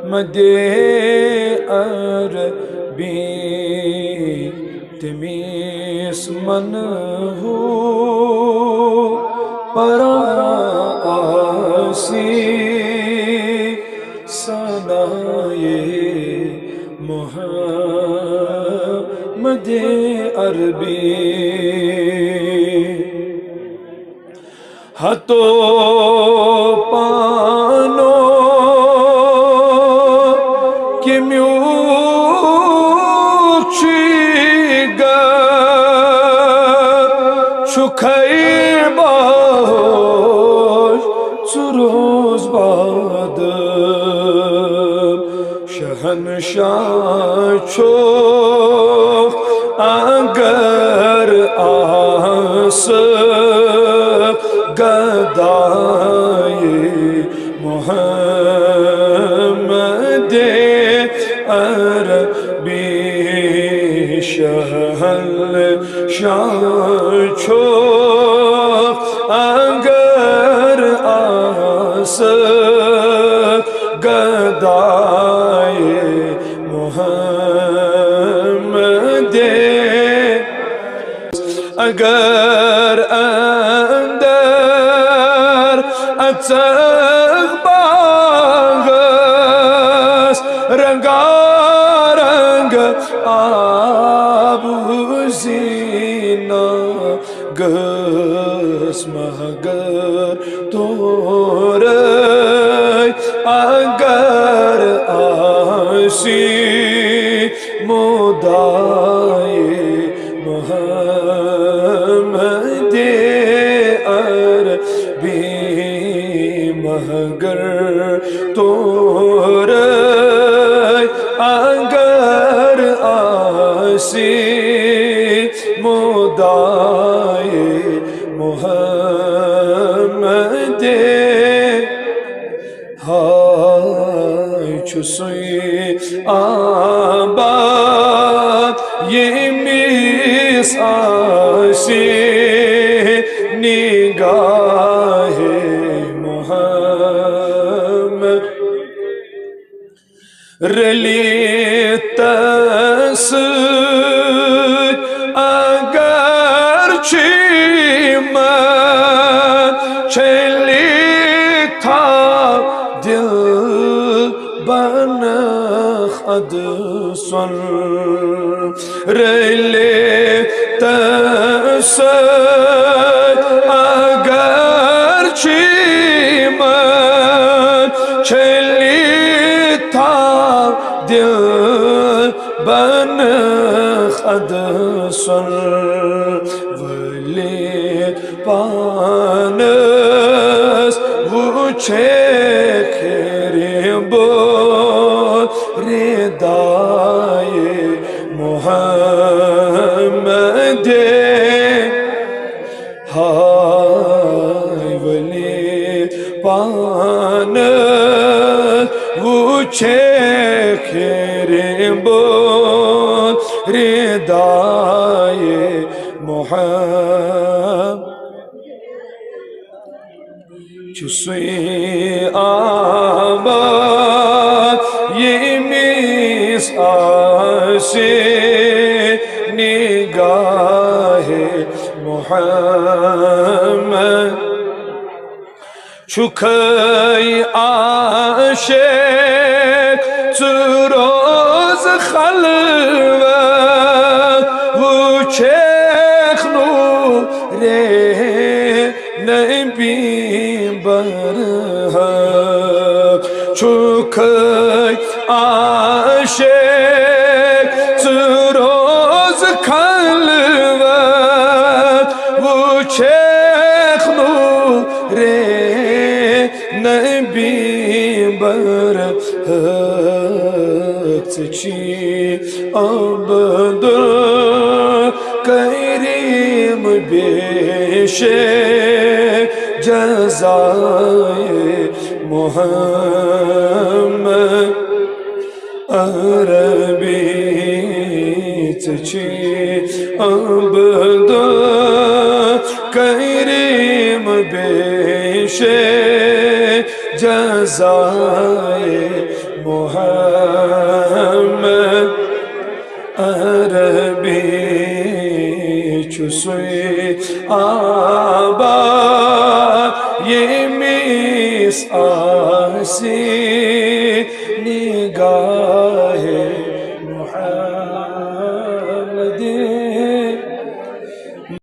مدے عربی تمیس من ہو پراسی سنائے محمد عربی ہتو پانو چھکھائی باش سروز باد شہنشاہ چھو اگر آس گدائے محمد عربی شہنشاہ چھو اگر آس گدائے محمد اگر اندر اچھک باغس رنگارنگ آب زینہ گس مگر تور اگر آسی مدائے محمد عربی مگر تور اگر آسی مدائے محمد ہائے چھسوئی آباد یہ میس آسی نگاہ محمد رلی تس اگر چیمن چلی تھا دل بن خد سن رلی تس اگر چیمن چلی تھا دل بن خد سن ولی پانس وچھے کھیرے بول ردائے محمد ہائے ولی پانس وچھے کھیرے بول ردائے محمد چھسوئی آباد یہ میس آسی نگاہ محمد چھکھائی عاشق روز خلوت وچھک نور نبی برحق چھکھائی عاشق روز خلوت وچھک نور نبی برحق چی عبد الکریم بیش جزائے محمد عربی چی عبد الکریم بیش جزائے Muhammed Arabi çüsü aba yemis asi